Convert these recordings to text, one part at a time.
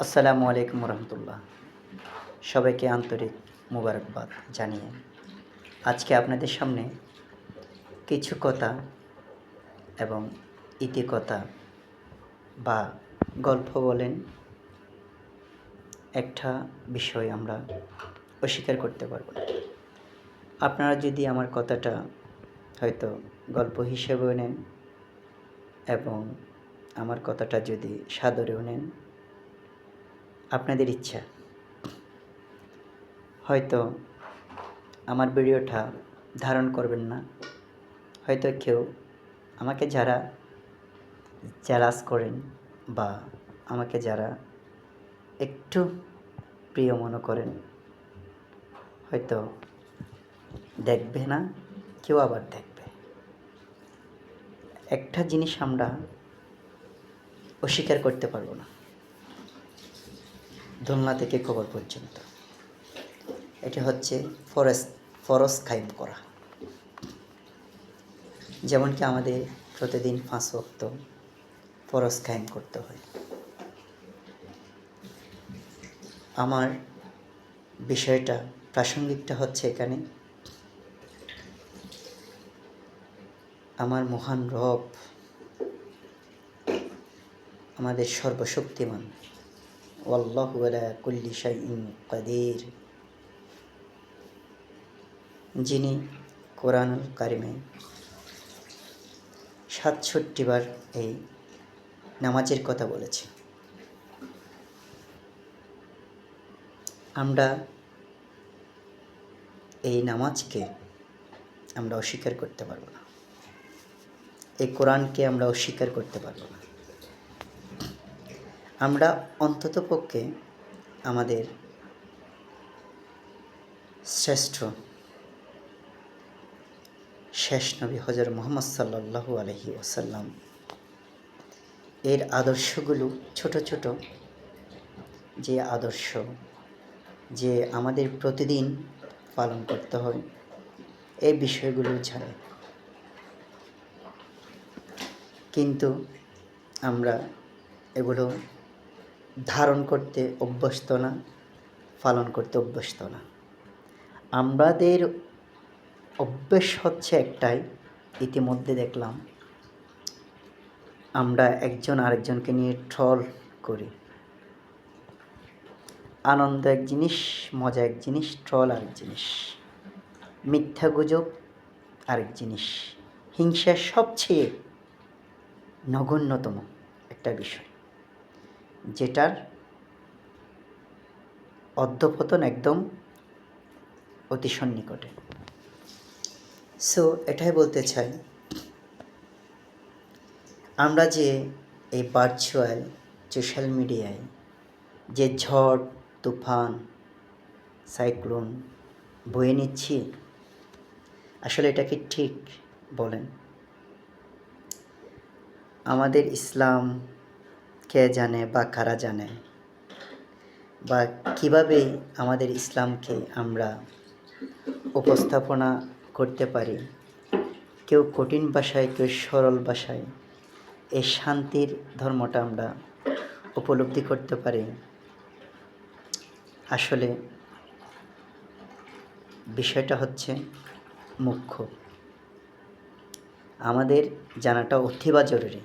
আসসালামু আলাইকুম রহমতুল্লাহ। সবাইকে আন্তরিক মোবারকবাদ জানিয়ে আজকে আপনাদের সামনে কিছু কথা এবং ইতিকথা বা গল্প বলেন একটা বিষয় আমরা অস্বীকার করতে পারবো না। আপনারা যদি আমার কথাটা হয়তো গল্প হিসেবেও নেন এবং আমার কথাটা যদি সাদরেও নেন, আপনাদের ইচ্ছা। হয়তো আমার ভিডিওটা ধারণ করবেন না, হয়তো কেউ আমাকে যারা জেলাস করেন বা আমাকে যারা একটু প্রিয় মনে করেন হয়তো দেখবে না, কেউ আবার দেখবে। একটা জিনিস আমরা অস্বীকার করতে পারবো না, দোলনা থেকে কবর পর্যন্ত, এটা হচ্ছে ফরজ কায়েম করা। যেমন কি আমাদের প্রতিদিন 5 ওয়াক্ত ফরজ কায়েম করতে হয়। আমার বিষয়টা প্রাসঙ্গিকটা হচ্ছে এখানে আমার মহান রব, আমাদের সর্বশক্তিমান, ওয়াল্লাহু আলা কুল্লি শাইইন কাদির, যিনি কোরআনুল কারিমে 67 বার এই নামাজের কথা বলেছে। আমরা এই নামাজকে আমরা অস্বীকার করতে পারবো না, এই কোরআনকে আমরা অস্বীকার করতে পারবো না। আমরা অন্ততপক্ষে আমাদের শ্রেষ্ঠ শেষ নবী হযরত মুহাম্মদ সাল্লাল্লাহু আলাইহি ওয়াসাল্লাম এর আদর্শগুলো, ছোট ছোট যে আদর্শ, যে আমাদের প্রতিদিন পালন করতে হয়, এই বিষয়গুলো জানি, কিন্তু আমরা এগুলো ধারণ করতে অভ্যস্ত না, পালন করতে অভ্যস্ত না। আমাদের অভ্যেস হচ্ছে একটাই, ইতিমধ্যে দেখলাম আমরা একজন আরেকজনকে নিয়ে ট্রল করি। আনন্দ এক জিনিস, মজা এক জিনিস, ট্রল আরেক জিনিস, মিথ্যা গুজব আরেক জিনিস, হিংসা সবচেয়ে নগণ্যতম একটা বিষয়, যেটার অধঃপতন একদম অতি সন্নিকটে। সো এটাই বলতে চাই, আমরা যে এই ভার্চুয়াল সোশ্যাল মিডিয়ায় যে ঝড় তুফান সাইক্লোন বয়ে নিচ্ছি, আসলে এটা কি ঠিক বলেন? আমাদের ইসলাম কে জানে বা কারা জানে, বা কিভাবে আমাদের ইসলামকে আমরা উপস্থাপনা করতে পারি, কেউ কঠিন ভাষায়, কেউ সরল ভাষায় এই শান্তির ধর্মটা আমরা উপলব্ধি করতে পারি। আসলে বিষয়টা হচ্ছে মুখ্য, আমাদের জানাটা অতিবা জরুরি।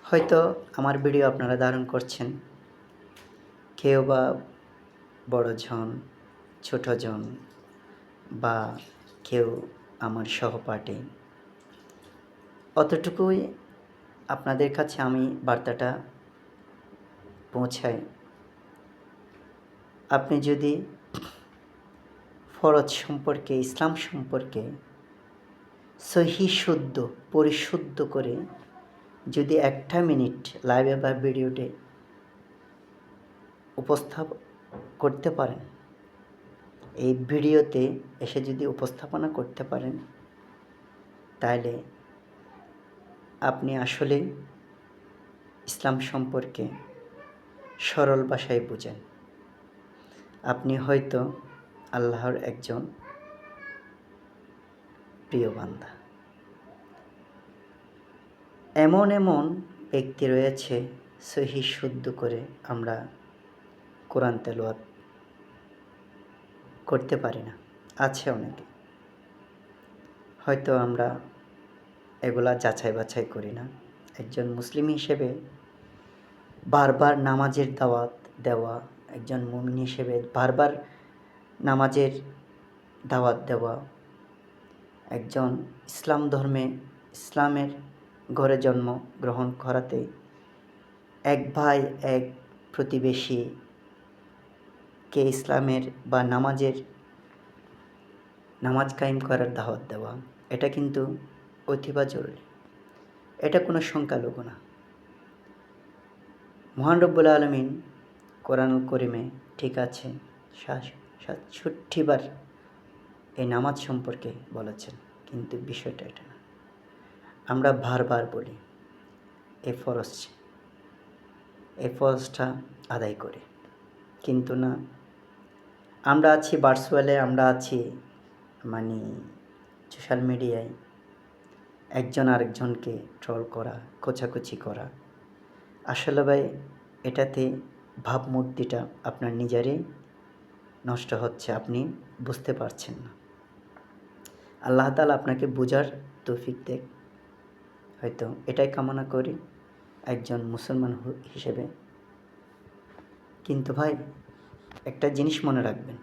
হয়তো আমার ভিডিও আপনারা ধারণ করছেন, কেউ বা বড়জন, ছোটজন, বা কেউ আমার সহপাঠী, অতটুকুই আপনাদের কাছে আমি বার্তাটা পৌঁছাই। আপনি যদি ফরজ সম্পর্কে, ইসলাম সম্পর্কে সহি শুদ্ধ পরিশুদ্ধ করে যদি 1 মিনিট লাইভে বা ভিডিওতে উপস্থাপন করতে পারেন, এই ভিডিওতে এসে যদি উপস্থাপনা করতে পারেন, তাহলে আপনি আসলে ইসলাম সম্পর্কে সরল ভাষায় বুঝেন। আপনি হয়তো আল্লাহর একজন প্রিয় বান্দা। এমন এমন ব্যক্তি রয়েছে সহি শুদ্ধ করে আমরা কোরআন তেলাওয়াত করতে পারি না। আছে অনেকে, হয়তো আমরা এগুলা যাচাই বাছাই করি না। একজন মুসলিম হিসেবে বারবার নামাজের দাওয়াত দেওয়া, একজন মুমিন হিসেবে বারবার নামাজের দাওয়াত দেওয়া, একজন ইসলামের ঘরে জন্ম গ্রহণ করাতে এক ভাই এক প্রতিবেশীকে ইসলামের বা নামাজ কায়েম করার দাওয়াত দেওয়া, এটা কিন্তু অতীব জরুরি। এটা কোনো সংখ্যালঘু না। মহান রব্বুল আলামিন কোরআনুল করিমে ঠিক আছে 67 বার এই নামাজ সম্পর্কে বলেছেন, কিন্তু বিষয়টা এটা না। আমরা বারবার বলি এই ফরজটা আদায় করে, কিন্তু না, আমরা আছি ভার্চুয়ালে, আমরা আছি সোশ্যাল মিডিয়ায় একজন আরেকজনকে ট্রল করা, খোঁচাখুচি করা। আসলে ভাই এটাতে ভাবমূর্তিটা আপনার নিজেরই নষ্ট হচ্ছে, আপনি বুঝতে পারছেন না। আল্লাহ তাআলা আপনাকে বোঝার তৌফিক দেখ, হয়তো এটাই কামনা করি একজন মুসলমান হিসেবে। কিন্তু ভাই একটা জিনিস মনে রাখবেন,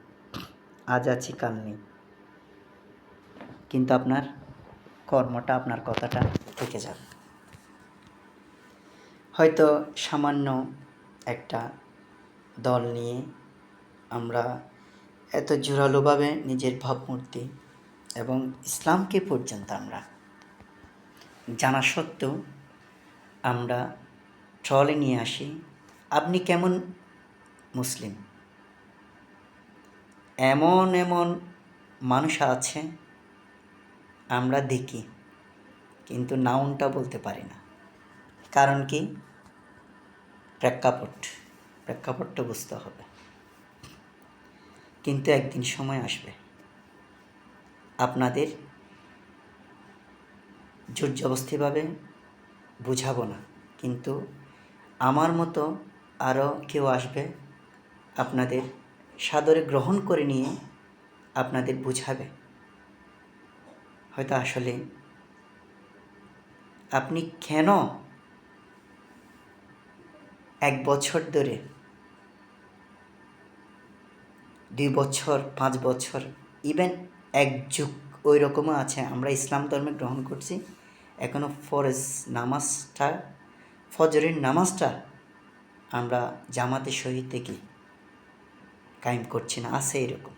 আজ আছি কাল নেই, কিন্তু আপনার কর্মটা, আপনার কথাটা থেকে যাবে। হয়তো সামান্য একটা দল নিয়ে আমরা এত জোরালোভাবে নিজের ভাবমূর্তি এবং ইসলামকে পর্যন্ত আমরা জানা সত্ত্বেও আমরা ট্রলে নিয়ে আসি, আপনি কেমন মুসলিম। এমন মানুষ আছে আমরা দেখি, কিন্তু নাউনটা বলতে পারি না। কারণ কি? প্রেক্ষাপটটা বুঝতে হবে। কিন্তু একদিন সময় আসবে, আপনাদের জোর জবরদস্তিভাবে বুঝাবো না, কিন্তু আমার মতো আরও কেউ আসবে, আপনাদের সাদরে গ্রহণ করে নিয়ে আপনাদের বুঝাবে। হয়তো আসলে আপনি কেন 1 বছর ধরে, 2 বছর, 5 বছর, ইভেন 1 যুগ ওই রকমও আছে, আমরা ইসলাম ধর্মে গ্রহণ করছি, এখনও ফজরের নামাজটা আমরা জামাতে সহিত থেকে কায়েম করছি না, আছে এরকম।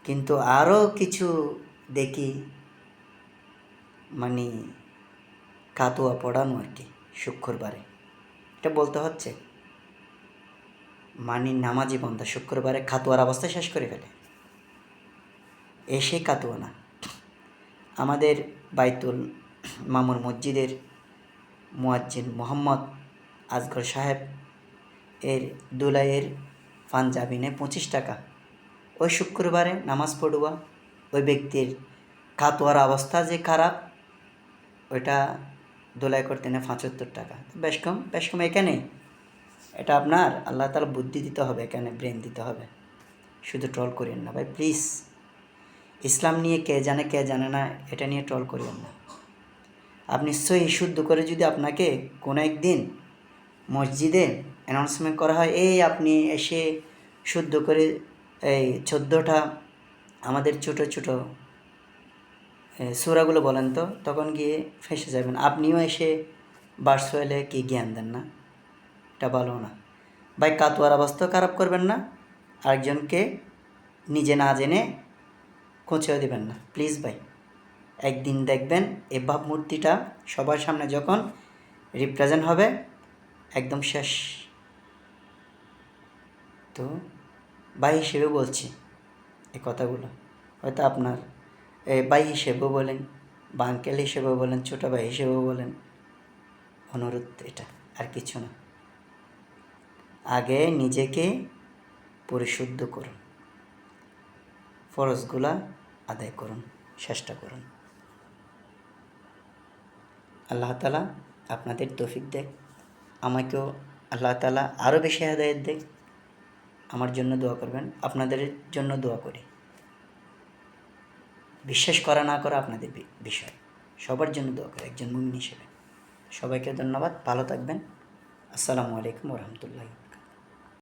কিন্তু আরও কিছু দেখি কাতুয়া পড়ানো আর কি শুক্রবারে, এটা বলতে হচ্ছে নামাজি বন্ধা শুক্রবারে খাতুয়ার অবস্থা শেষ করে ফেলে, এসে কাতুয়া না। আমাদের বাইতুল মামুর মসজিদের মুয়াজ্জিন মোহাম্মদ আসগর সাহেব এর দুলাইয়ের পাঞ্জাবিনে 25 টাকা, ওই শুক্রবারে নামাজ পড়ুয়া ওই ব্যক্তির কাতুয়ার অবস্থা যে খারাপ, ওইটা দোলাই করতে নেয় 75 টাকা। বেশ কম এখানে। এটা আপনার আল্লাহ তাআলা বুদ্ধি দিতে হবে, এখানে ব্রেন দিতে হবে। শুধু ট্রল করিয়েন না ভাই, প্লিজ। ইসলাম নিয়ে কে জানে না, এটা নিয়ে ট্রল করিয়েন না। আপনি নিশ্চয়ই শুদ্ধ করে যদি আপনাকে কোনো একদিন মসজিদে অ্যানাউন্সমেন্ট করা হয়, এই আপনি এসে শুদ্ধ করে এই 14টা আমাদের ছোট সূরাগুলো বলেন তো, তখন গিয়ে ফেঁসে যাবেন। আপনিও এসে ভার্চুয়ালে কি জ্ঞান দেন না, এটা ভালো না ভাই। কাতুয়ার অবস্থা খারাপ করবেন না, আরেকজনকে নিজে না জেনে খোঁচেও দিবেন না, প্লিজ ভাই। একদিন দেখবেন এই ভাবমূর্তিটা সবার সামনে যখন রিপ্রেজেন্ট হবে, একদম শেষ। তো ভাই হিসেবে বলছি এই কথাগুলো, হয়তো আপনার ভাই হিসেবেও বলেন, বা আঙ্কেল হিসেবেও বলেন, ছোটো ভাই হিসেবেও বলেন, অনুরোধ এটা, আর কিছু না। আগে নিজেকে পরিশুদ্ধ করুন, ফরজগুলা আদায় করুন, চেষ্টা করুন। আল্লাহ তাআলা আপনাদের তৌফিক দেয়। আমাকেও আল্লাহ তাআলা আরও বেশি হেদায়েত দেয়। আমার জন্য দোয়া করবেন, আপনাদের জন্য দোয়া করি। বিশ্বাস করা না করা আপনাদের বিষয়, সবার জন্য দোয়া করি একজন মুমিন হিসেবে। সবাইকে ধন্যবাদ, ভালো থাকবেন। আসসালামু আলাইকুম ওয়া রাহমাতুল্লাহি।